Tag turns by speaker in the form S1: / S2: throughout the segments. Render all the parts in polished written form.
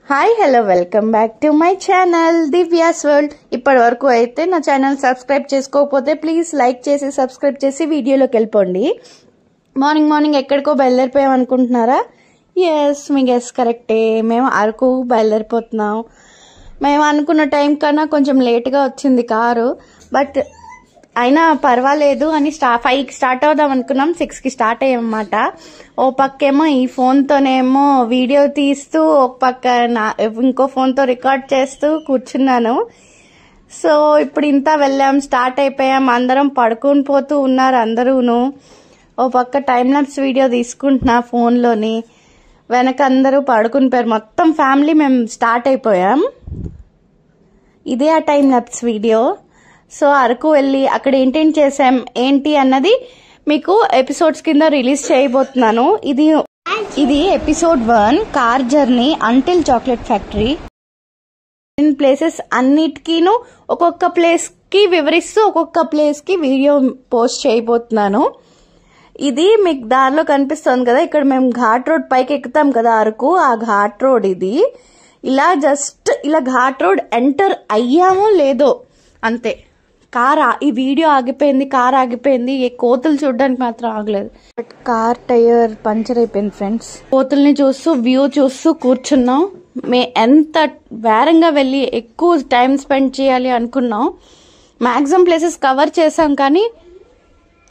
S1: Hi hello welcome back to my channel Divya's world. ఇప్పటి వరకు అయితే నా ఛానల్ సబ్స్క్రైబ్ చేసుకోకపోతే ప్లీజ్ లైక్ చేసి సబ్స్క్రైబ్ చేసి వీడియోలోకి వెళ్ళిపోండి. మార్నింగ్ ఎక్కడికో బయలుదేరిపోయాం అనుకుంటున్నారా? ఎస్, మీ గెస్ కరెక్టే. మేము అరకు బయలుదేరిపోతున్నాం. మేము అనుకున్న టైం కన్నా కొంచెం లేట్గా వచ్చింది కారు, బట్ అయినా పర్వాలేదు అని 5కి స్టార్ట్ అవుదాం అనుకున్నాం. 6కి స్టార్ట్ అయ్యామన్నమాట. ఓ పక్కేమో ఈ ఫోన్తోనేమో వీడియో తీస్తూ ఒక పక్క ఇంకో ఫోన్తో రికార్డ్ చేస్తూ కూర్చున్నాను. సో ఇప్పుడు ఇంత వెళ్ళాం, స్టార్ట్ అయిపోయాం. అందరం పడుకుని పోతూ ఉన్నారు అందరూను. ఓ పక్క టైం లాప్స్ వీడియో తీసుకుంటున్నా ఫోన్లోని. వెనక అందరూ పడుకుని పోయారు. మొత్తం ఫ్యామిలీ మేము స్టార్ట్ అయిపోయాం. ఇదే ఆ time laps video. So Araku వెళ్ళి అక్కడ ఏంటేం చేసాం ఏంటి అన్నది మీకు ఎపిసోడ్స్ కింద రిలీజ్ చేయబోతున్నాను. ఇది episode 1 car journey until chocolate factory. Places అన్నిటికీను ఒక్కొక్క ప్లేస్ కి వివరిస్తూ ఒక్కొక్క ప్లేస్ కి వీడియో పోస్ట్ చేయబోతున్నాను. ఇది మీకు దారిలో కనిపిస్తుంది కదా, ఇక్కడ మేము ఘాట్ రోడ్ పైకి ఎక్కుతాం కదా అరకు, ఆ ఘాట్ రోడ్ ఇది. ఇలా జస్ట్ ఇలా ఘాట్ రోడ్ ఎంటర్ అయ్యామో లేదో అంతే, ఈ వీడియో ఆగిపోయింది, కార్ ఆగిపోయింది. ఏ కోతులు చూడడానికి మాత్రం ఆగలేదు, బట్ కార్ టైర్ పంచర్ అయిపోయింది ఫ్రెండ్స్. కోతుల్ని చూస్తూ వ్యూ చూస్తూ కూర్చున్నాం. ఎంత వేరంగా వెళ్ళి ఎక్కువ టైం స్పెండ్ చేయాలి అనుకున్నాం. మాక్సిమం ప్లేసెస్ కవర్ చేసాం, కానీ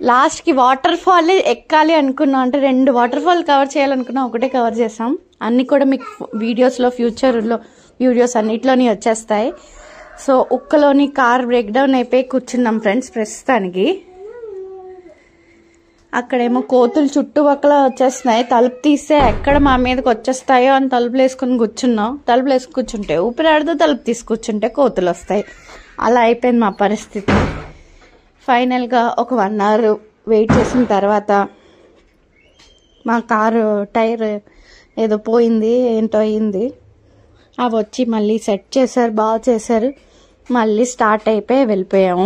S1: లాస్ట్కి వాటర్ ఫాల్ ఎక్కాలి అనుకున్నాం. అంటే 2 వాటర్ ఫాల్ కవర్ చేయాలనుకున్నాం, ఒకటే కవర్ చేసాం. అన్ని కూడా మీకు వీడియోస్లో ఫ్యూచర్లో వీడియోస్ అన్నిట్లోని వచ్చేస్తాయి. సో ఉక్కలోని కార్ బ్రేక్ డౌన్ అయిపోయి కూర్చున్నాం ఫ్రెండ్స్ ప్రస్తుతానికి. అక్కడేమో కోతులు చుట్టుపక్కల వచ్చేస్తున్నాయి. తలుపు తీస్తే ఎక్కడ మా మీదకి వచ్చేస్తాయో అని తలుపులు వేసుకుని కూర్చున్నాం. తలుపులు వేసుకు కూర్చుంటే ఊపిరాడుతూ, తలుపు తీసుకూర్చుంటే కోతులు వస్తాయి. అలా అయిపోయింది మా పరిస్థితి. ఫైనల్గా ఒక 1 అవర్ వెయిట్ చేసిన తర్వాత మా కారు టైర్ ఏదో పోయింది, ఏంటో అయింది. అవి వచ్చి మళ్ళీ సెట్ చేశారు, బాగా చేశారు. మళ్ళీ స్టార్ట్ అయిపోయి వెళ్ళిపోయాము.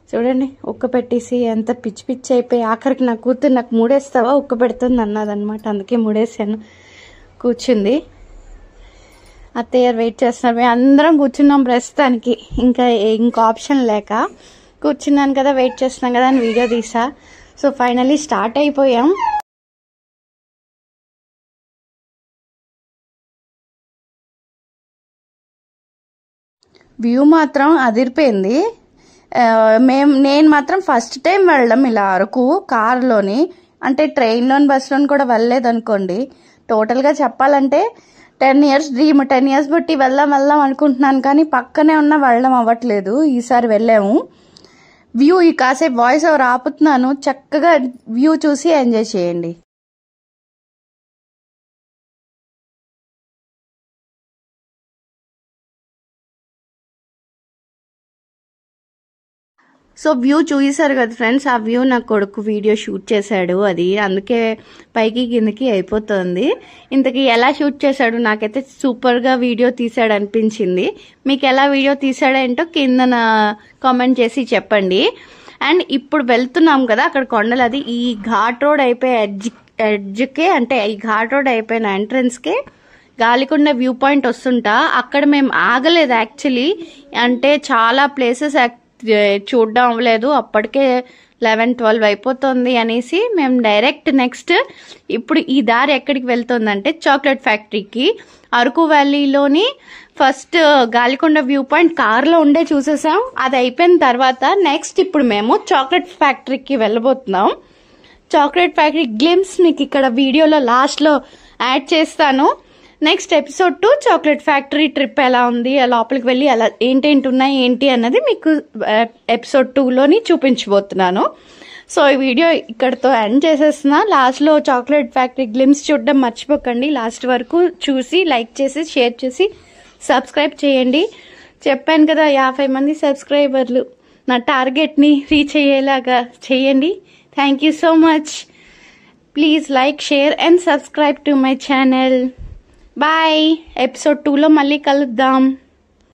S1: చూడండి, ఉక్క పెట్టేసి ఎంత పిచ్చి అయిపోయి ఆఖరికి నా కూతురు నాకు మూడేస్తావా ఉక్క పెడుతుంది అన్నదనమాట. అందుకే మూడేసాను. కూర్చుంది. అత్తయ్య వెయిట్ చేస్తున్నారు. మేము అందరం కూర్చున్నాం ప్రస్తుతానికి. ఇంకో ఆప్షన్ లేక కూర్చున్నాను కదా, వెయిట్ చేస్తున్నాం కదా అని వీడియో తీసా. సో ఫైనల్లీ స్టార్ట్ అయిపోయాం. వ్యూ మాత్రం అదిరిపోయింది. నేను మాత్రం ఫస్ట్ టైం వెళ్ళడం ఇలా అరకు కార్లోని. అంటే ట్రైన్లోని బస్సులోని కూడా వెళ్ళలేదు అనుకోండి. టోటల్గా చెప్పాలంటే 10 years డ్రీమ్. 10 years బట్టి వెళ్దాం అనుకుంటున్నాను, కానీ పక్కనే ఉన్న వెళ్ళడం అవ్వట్లేదు. ఈసారి వెళ్ళాము. వ్యూ కాసేపు వాయిస్ ఓవర్ ఆపుతున్నాను, చక్కగా వ్యూ చూసి ఎంజాయ్ చేయండి. సో వ్యూ చూసారు కదా ఫ్రెండ్స్. ఆ వ్యూ నా కొడుకు వీడియో షూట్ చేశాడు. అది అందుకే పైకి కిందకి అయిపోతుంది. ఇంతకీ ఎలా షూట్ చేశాడు? నాకైతే సూపర్గా వీడియో తీసాడు అనిపించింది. మీకు ఎలా వీడియో తీసాడేంటో కింద కామెంట్ చేసి చెప్పండి. అండ్ ఇప్పుడు వెళ్తున్నాం కదా అక్కడ కొండలు. అది ఈ ఘాట్ రోడ్ అయిపోయే ఎడ్జ్కే, అంటే ఈ ఘాట్ రోడ్ అయిపోయిన ఎంట్రన్స్కే గాలికొండ వ్యూ పాయింట్ వస్తుంటా. అక్కడ మేము ఆగలేదు యాక్చువల్లీ. అంటే చాలా ప్లేసెస్ చూడడం అవ్వలేదు. అప్పటికే 11-12 అయిపోతుంది అనేసి మేము డైరెక్ట్ నెక్స్ట్ ఇప్పుడు ఈ దారి ఎక్కడికి వెళ్తుందంటే చాక్లెట్ ఫ్యాక్టరీకి. అరకు వ్యాలీలోని ఫస్ట్ గాలికొండ వ్యూ పాయింట్ కార్లో ఉండే చూసేసాం. అది అయిపోయిన తర్వాత నెక్స్ట్ ఇప్పుడు మేము చాక్లెట్ ఫ్యాక్టరీకి వెళ్ళబోతున్నాం. చాక్లెట్ ఫ్యాక్టరీ గ్లిమ్స్ మీకు ఇక్కడ వీడియోలో లాస్ట్లో యాడ్ చేస్తాను. Next episode 2 chocolate factory trip ఎలా ఉంది, లోపలికి వెళ్ళి అలా ఏంటేంటి ఉన్నాయి ఏంటి అన్నది మీకు ఎపిసోడ్ 2లోని చూపించబోతున్నాను. సో ఈ వీడియో ఇక్కడతో ఎండ్ చేసేస్తున్నా. లాస్ట్లో చాక్లెట్ ఫ్యాక్టరీ గ్లిమ్స్ చూడడం మర్చిపోకండి. లాస్ట్ వరకు చూసి లైక్ చేసి షేర్ చేసి సబ్స్క్రైబ్ చేయండి. చెప్పాను కదా 50 మంది సబ్స్క్రైబర్లు నా టార్గెట్ని రీచ్ అయ్యేలాగా చేయండి. Thank you so much. Please like, share and subscribe to my channel. Bye. Episode 2లో మళ్ళీ కలుద్దాం.